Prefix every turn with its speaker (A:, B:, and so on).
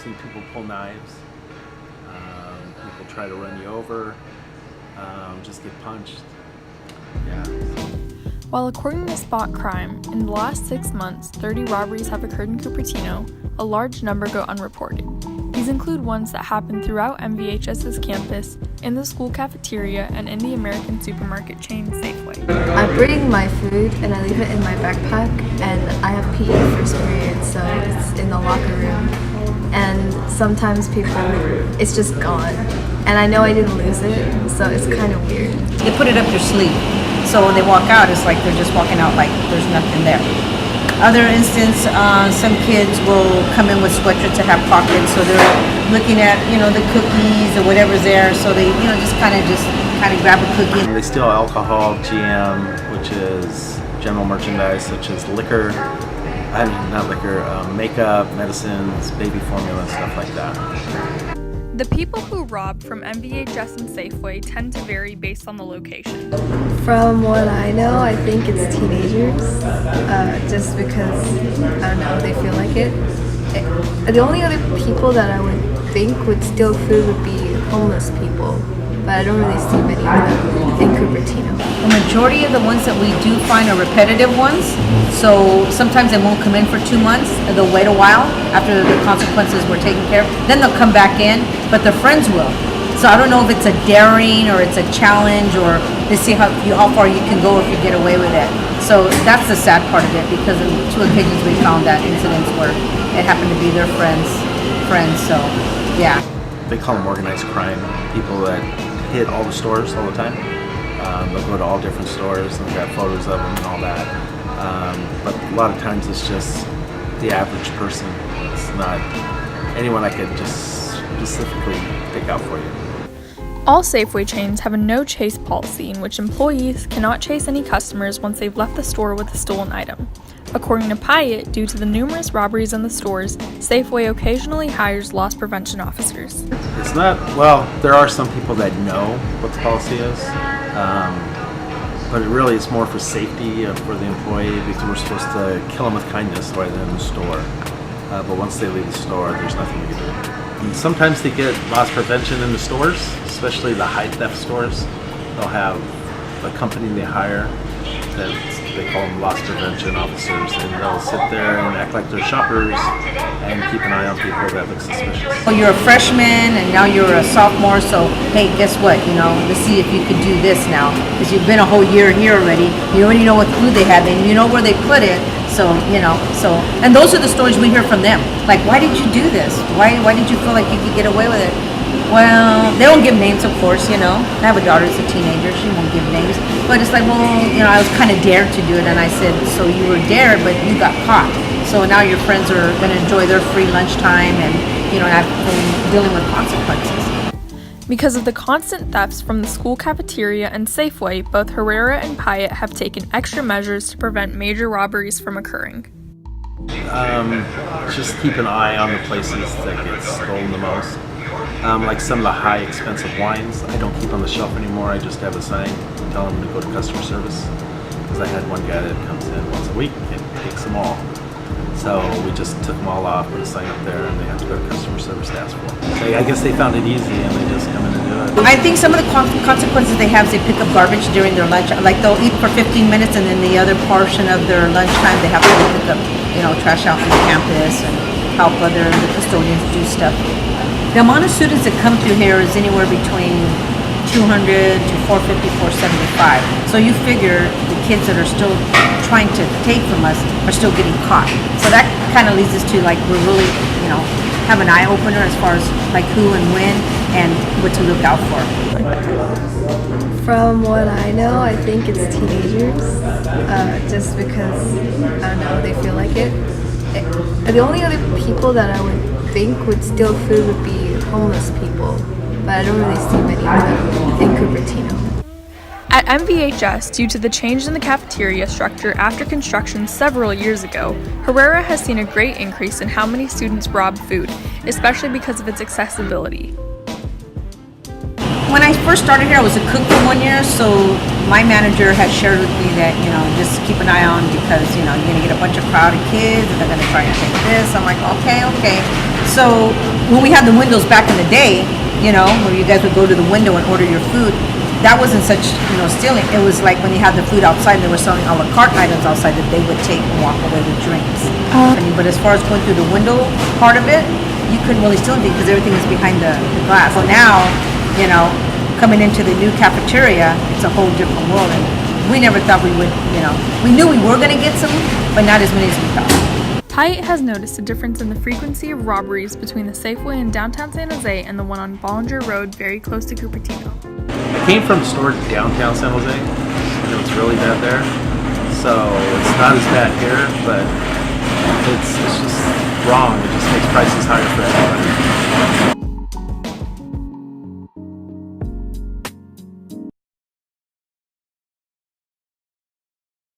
A: seen people pull knives. People try to run you over. Just get punched. Yeah.
B: While according to Spot Crime, in the last 6 months, 30 robberies have occurred in Cupertino, a large number go unreported. These include ones that happen throughout MVHS's campus, in the school cafeteria, and in the American supermarket chain Safeway.
C: I bring my food and I leave it in my backpack, and I have PE first period, so it's in the locker room. And sometimes it's just gone. And I know I didn't lose it, so it's kind of weird.
D: They put it up their sleeve, so when they walk out, it's like they're just walking out like there's nothing there. Other instance, some kids will come in with sweatshirts that have pockets, so they're looking at, the cookies or whatever's there, so they, just kind of grab a cookie.
A: They steal alcohol, GM, which is general merchandise such as liquor, makeup, medicines, baby formula, stuff like that.
B: The people who rob from MVHS and Safeway tend to vary based on the location.
C: From what I know, I think it's teenagers, just because, I don't know, they feel like it. The only other people that I would think would steal food would be homeless people, but I don't really see many of them in Cupertino.
D: The majority of the ones that we do find are repetitive ones, so sometimes they won't come in for 2 months, they'll wait a while after the consequences were taken care of, then they'll come back in, but their friends will. So I don't know if it's a daring or it's a challenge or to see how far you can go if you get away with it. So that's the sad part of it, because on 2 occasions we found that incidents where it happened to be their friends, so yeah.
A: They call them organized crime, people that hit all the stores all the time. They'll go to all different stores and grab photos of them and all that. But a lot of times it's just the average person. It's not anyone I could just specifically pick out for you.
B: All Safeway chains have a no-chase policy in which employees cannot chase any customers once they've left the store with a stolen item. According to Pyatt, due to the numerous robberies in the stores, Safeway occasionally hires loss prevention officers.
A: It's not, there are some people that know what the policy is, but it really is more for safety for the employee, because we're supposed to kill them with kindness while they're in the store. But once they leave the store, there's nothing we can do. And sometimes they get loss prevention in the stores, especially the high theft stores. They'll have a company they hire that they call them loss prevention officers, and they'll sit there and act like they're shoppers and keep an eye on people that look suspicious.
D: Well, you're a freshman and now you're a sophomore, so hey, guess what? Let's see if you could do this now, because you've been a whole year here already. You already know what food they have, and you know where they put it. So and those are the stories we hear from them. Like, why did you do this? Why did you feel like you could get away with it? Well, they don't give names, of course, I have a daughter who's a teenager, she won't give names. But it's like, I was kind of dared to do it, and I said, so you were dared, but you got caught. So now your friends are going to enjoy their free lunchtime and, not dealing with consequences.
B: Because of the constant thefts from the school cafeteria and Safeway, both Herrera and Pyatt have taken extra measures to prevent major robberies from occurring.
A: Just keep an eye on the places that get stolen the most. Like some of the high expensive wines, I don't keep on the shelf anymore. I just have a sign telling them to go to customer service. Because I had one guy that comes in once a week and takes them all. So we just took them all off, put a sign up there, and they have to go to customer service to ask for them. So I guess they found it easy and they just come in and do it.
D: I think some of the consequences they have is they pick up garbage during their lunch. Like they'll eat for 15 minutes and then the other portion of their lunchtime they have to go pick up, trash out from the campus and help the custodians do stuff. The amount of students that come through here is anywhere between 200 to 450, 475. So you figure the kids that are still trying to take from us are still getting caught. So that kind of leads us to we're really, have an eye opener as far as who and when and what to look out for.
C: From what I know, I think it's teenagers, just because, I don't know, they feel like it. The only other people that I would think would steal food would be homeless people, but I don't really see many of them in Cupertino.
B: At MVHS, due to the change in the cafeteria structure after construction several years ago, Herrera has seen a great increase in how many students rob food, especially because of its accessibility.
D: When I first started here, I was a cook for 1 year, so my manager had shared with me that, just keep an eye on, because, you're going to get a bunch of crowded kids and they're going to try to take this. I'm like, okay. So when we had the windows back in the day, you know, where you guys would go to the window and order your food, that wasn't such, you know, stealing. It was like when you had the food outside and they were selling a la carte items outside that they would take and walk away with drinks. But as far as going through the window part of it, you couldn't really steal anything because everything is behind the glass. So now, you know, coming into the new cafeteria, it's a whole different world. And we never thought we would, you know, we knew we were going to get some, but not as many as we thought.
B: Hyatt has noticed a difference in the frequency of robberies between the Safeway in downtown San Jose and the one on Bollinger Road very close to Cupertino.
A: I came from a store downtown San Jose, and it was really bad there. So it's not as bad here, but it's just wrong. It just makes prices higher for everybody.